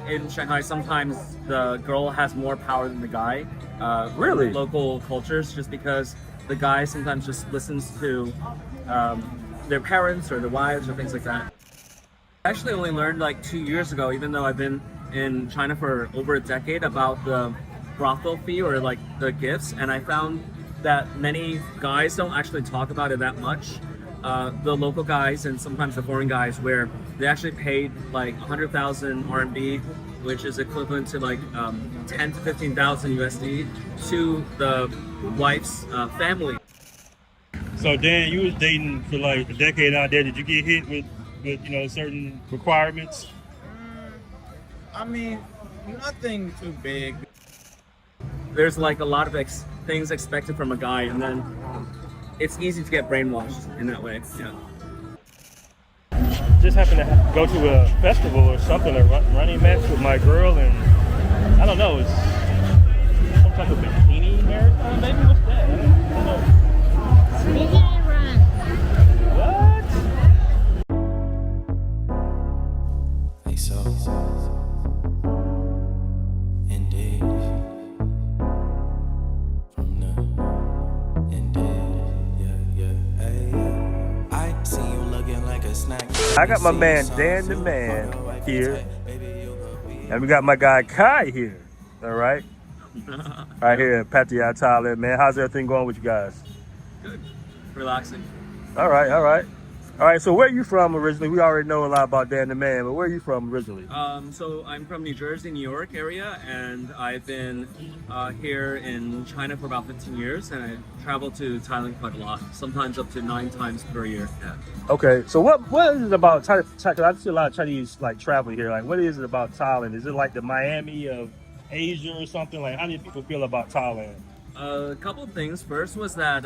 in Shanghai, sometimes the girl has more power than the guy. Really? Local cultures, just because the guy sometimes just listens to their parents or their wives or things like that. I actually only learned like 2 years ago, even though I've been in China for over a decade, about the brothel fee or like the gifts, and I found that many guys don't actually talk about it that much. The local guys and sometimes the foreign guys, where they actually paid like 100,000 RMB, which is equivalent to like 10 to 15,000 USD, to the wife's family. So Dan, you was dating for like a decade out there. Did you get hit with certain requirements? I mean, nothing too big. There's like a lot of things expected from a guy, and then it's easy to get brainwashed in that way. Yeah. Just happened to go to a festival or something, a running match with my girl, and I don't know, it's some type of bikini marathon, maybe? What's that? I don't know. Bikini run. What? Like so, indeed, from the indeed, yeah, hey, I see you looking like a snack. I got my man Dan the Man here, and we got my guy Kai here. All right, right here in Pattaya, Thailand, man. How's everything going with you guys? Good. Relaxing. All right, all right. All right, so where are you from originally? We already know a lot about Dan the Man, but where are you from originally? So I'm from New Jersey, New York area, and I've been here in China for about 15 years, and I travel to Thailand quite a lot, sometimes up to 9 times per year. Yeah. Okay, so what is it about Thailand? Because I see a lot of Chinese like traveling here. Like, what is it about Thailand? Is it like the Miami of Asia or something? Like, how do people feel about Thailand? A couple of things. First was that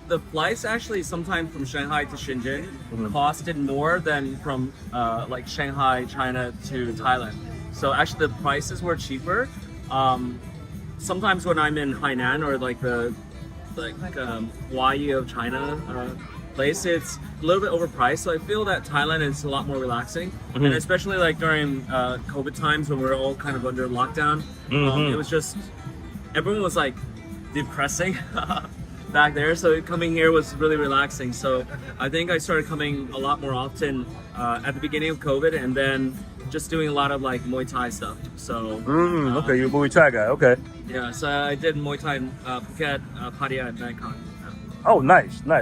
the flights actually sometimes from Shanghai to Shenzhen costed more than from like Shanghai, China to Thailand. So actually the prices were cheaper. Sometimes when I'm in Hainan or like the Hawaii of China place, it's a little bit overpriced. So I feel that Thailand is a lot more relaxing, and especially like during COVID times when we're all kind of under lockdown, it was just everyone was like depressing. Back there, so coming here was really relaxing. So I think I started coming a lot more often at the beginning of COVID, and then just doing a lot of like Muay Thai stuff. So okay, you're a Muay Thai guy. Okay. yeah, so I did Muay Thai in Phuket, Pattaya, and Bangkok. Oh, nice. All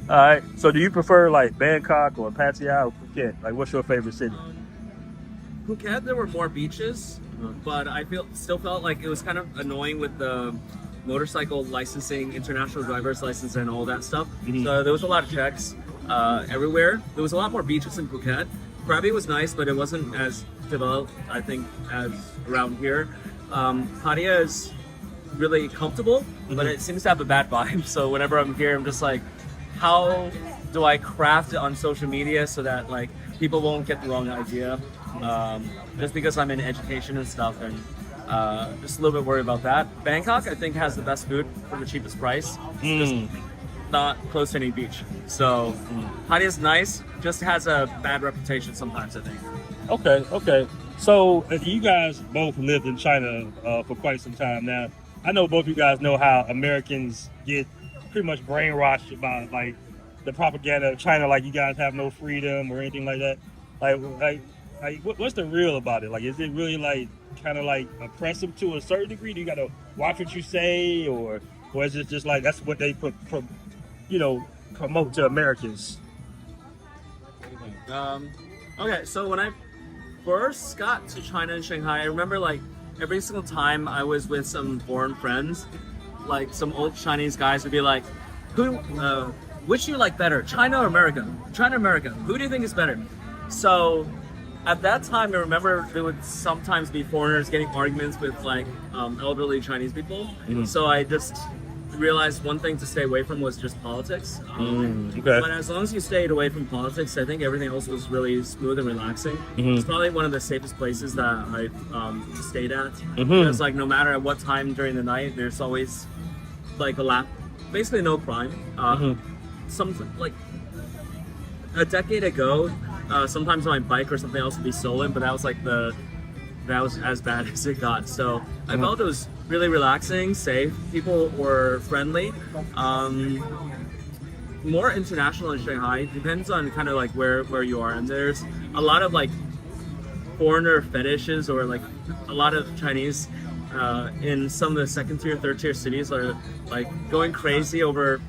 right. So do you prefer like Bangkok or Pattaya or Phuket? Like, what's your favorite city? Phuket, there were more beaches, but I still felt like it was kind of annoying with the motorcycle licensing, international driver's license, and all that stuff. So there was a lot of checks everywhere. There was a lot more beaches in Phuket. Krabi was nice, but it wasn't as developed, I think, as around here. Pattaya is really comfortable, but it seems to have a bad vibe. So whenever I'm here, I'm just like, how do I craft it on social media so that like people won't get the wrong idea? Just because I'm in education and stuff, and just a little bit worried about that. Bangkok, I think, has the best food for the cheapest price. Just not close to any beach. So Pattaya is nice, just has a bad reputation sometimes, I think. Okay. So you guys both lived in China for quite some time now. I know both of you guys know how Americans get pretty much brainwashed about like the propaganda of China, like you guys have no freedom or anything like that. What's the real about it? Like, is it really like kind of like oppressive to a certain degree? Do you gotta watch what you say, or is it just like that's what they promote to Americans? Okay, so when I first got to China and Shanghai, I remember like every single time I was with some foreign friends, like some old Chinese guys would be like, which do you like better, China or America? China or America? Who do you think is better? So at that time, I remember there would sometimes be foreigners getting arguments with like elderly Chinese people. So I just realized one thing to stay away from was just politics. Okay. But as long as you stayed away from politics, I think everything else was really smooth and relaxing. It's probably one of the safest places that I've stayed at. Because like no matter at what time during the night, there's always like basically no crime. Some like a decade ago, Sometimes my bike or something else would be stolen, but that was like that was as bad as it got. So I felt it was really relaxing, safe. People were friendly. More international in Shanghai. Depends on kind of like where you are, and there's a lot of like foreigner fetishes, or like a lot of Chinese in some of the second tier, third tier cities are like going crazy over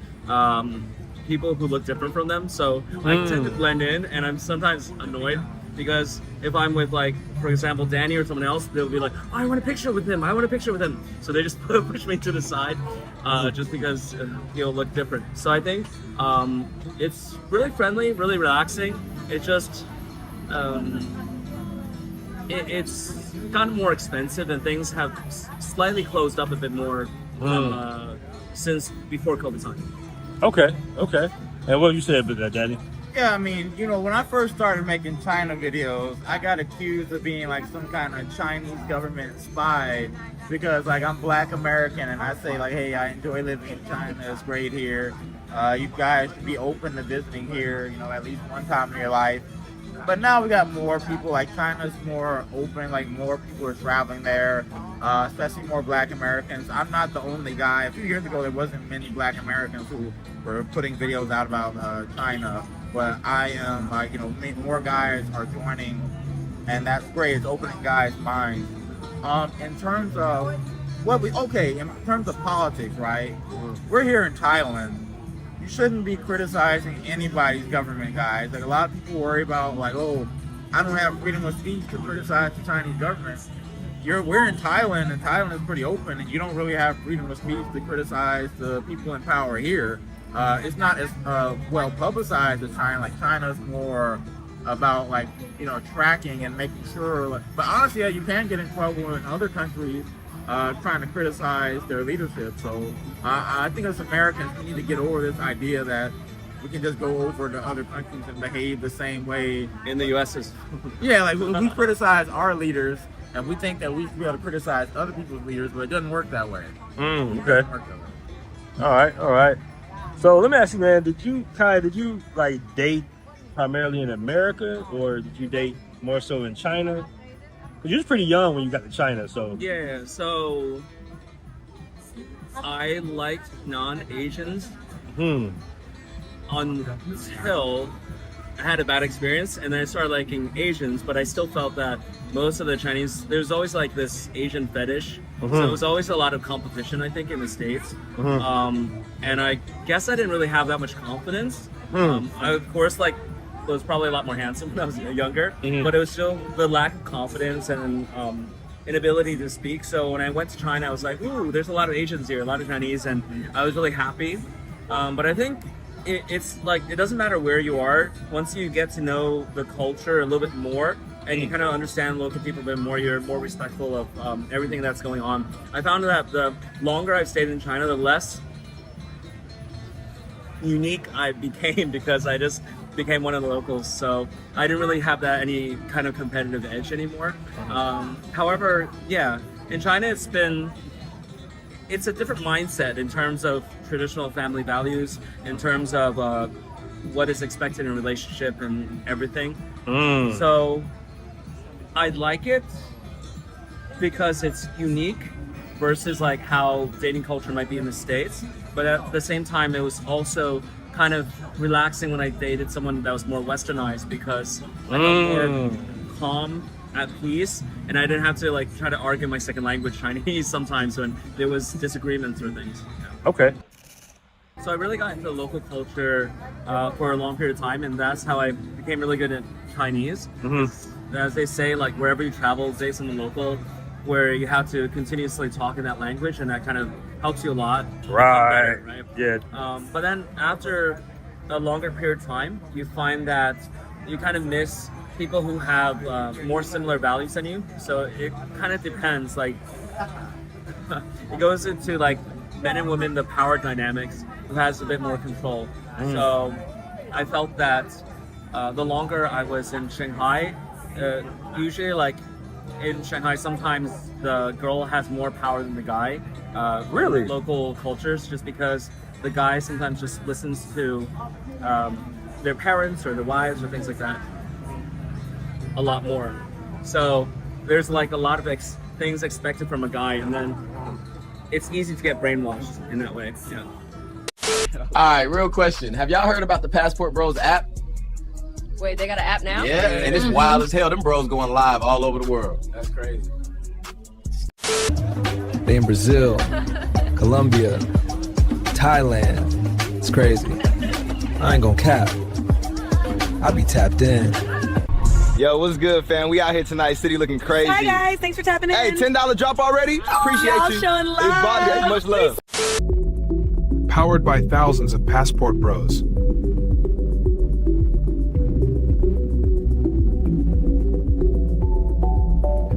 people who look different from them. So I tend to blend in, and I'm sometimes annoyed because if I'm with, like, for example, Danny or someone else, they'll be like, oh, I want a picture with him, I want a picture with him. So they just push me to the side just because he'll look different. So I think it's really friendly, really relaxing. It just, it's gotten more expensive, and things have slightly closed up a bit more since before COVID time. Okay. And what you said about that, Daddy? Yeah, I mean, you know, when I first started making China videos, I got accused of being like some kind of Chinese government spy because, like, I'm Black American and I say, like, hey, I enjoy living in China, it's great here. You guys should be open to visiting here, you know, at least one time in your life. But now we got more people, like, China's more open, like, more people are traveling there, especially more Black Americans. I'm not the only guy. A few years ago, there wasn't many Black Americans who were putting videos out about China. But I am, you know, more guys are joining, and that's great. It's opening guys' minds. In terms of in terms of politics, right? We're here in Thailand. You shouldn't be criticizing anybody's government, guys. Like, a lot of people worry about, like, oh, I don't have freedom of speech to criticize the Chinese government. We're in Thailand, and Thailand is pretty open, and you don't really have freedom of speech to criticize the people in power here. It's not as well publicized as China. Like, China's more about, like, you know, tracking and making sure. Like, but honestly, yeah, you can get in trouble in other countries trying to criticize their leadership. So I think as Americans, we need to get over this idea that we can just go over to other countries and behave the same way. In the U.S. is Yeah, like, we criticize our leaders, and we think that we should be able to criticize other people's leaders, but it doesn't work that way. Okay. All right. So let me ask you, man, did you like date primarily in America, or did you date more so in China? Because you was pretty young when you got to China, so. Yeah, so I liked non-Asians until I had a bad experience, and then I started liking Asians, but I still felt that most of the Chinese, there's always like this Asian fetish. So it was always a lot of competition, I think, in the States. And I guess I didn't really have that much confidence. I, of course, like, was probably a lot more handsome when I was younger, but it was still the lack of confidence and inability to speak. So when I went to China, I was like, ooh, there's a lot of Asians here, a lot of Chinese, and I was really happy. But I think it's like, it doesn't matter where you are. Once you get to know the culture a little bit more, and you kind of understand local people a bit more, you're more respectful of everything that's going on. I found that the longer I've stayed in China, the less unique I became, because I just became one of the locals. So I didn't really have that any kind of competitive edge anymore. However, yeah, in China it's a different mindset in terms of traditional family values, in terms of what is expected in a relationship and everything. So I like it because it's unique versus like how dating culture might be in the States. But at the same time, it was also kind of relaxing when I dated someone that was more westernized, because I felt more calm, at peace, and I didn't have to like try to argue my second language Chinese sometimes when there was disagreements or things. Okay. So I really got into local culture for a long period of time, and that's how I became really good at Chinese. As they say, like, wherever you travel, say someone local, where you have to continuously talk in that language, and that kind of helps you a lot. Right. Right? Yeah. But then after a longer period of time, you find that you kind of miss people who have more similar values than you. So it kind of depends. Like, it goes into like men and women, the power dynamics, who has a bit more control. So I felt that the longer I was in Shanghai, usually like in Shanghai, sometimes the girl has more power than the guy. Really? Local cultures, just because the guy sometimes just listens to their parents or their wives or things like that. a lot more. So there's like a lot of things expected from a guy, and then it's easy to get brainwashed in that way. Yeah. All right, real question. Have y'all heard about the Passport Bros app? Wait, they got an app now? Yeah, and it's wild as hell. Them bros going live all over the world. That's crazy. They in Brazil, Colombia, Thailand. It's crazy. I ain't gonna cap. I be tapped in. Yo, what's good, fam? We out here tonight, city looking crazy. Hi guys, thanks for tapping in. Hey, $10 drop already? Appreciate y'all you. showing love. It's body, much love. Powered by thousands of Passport Bros,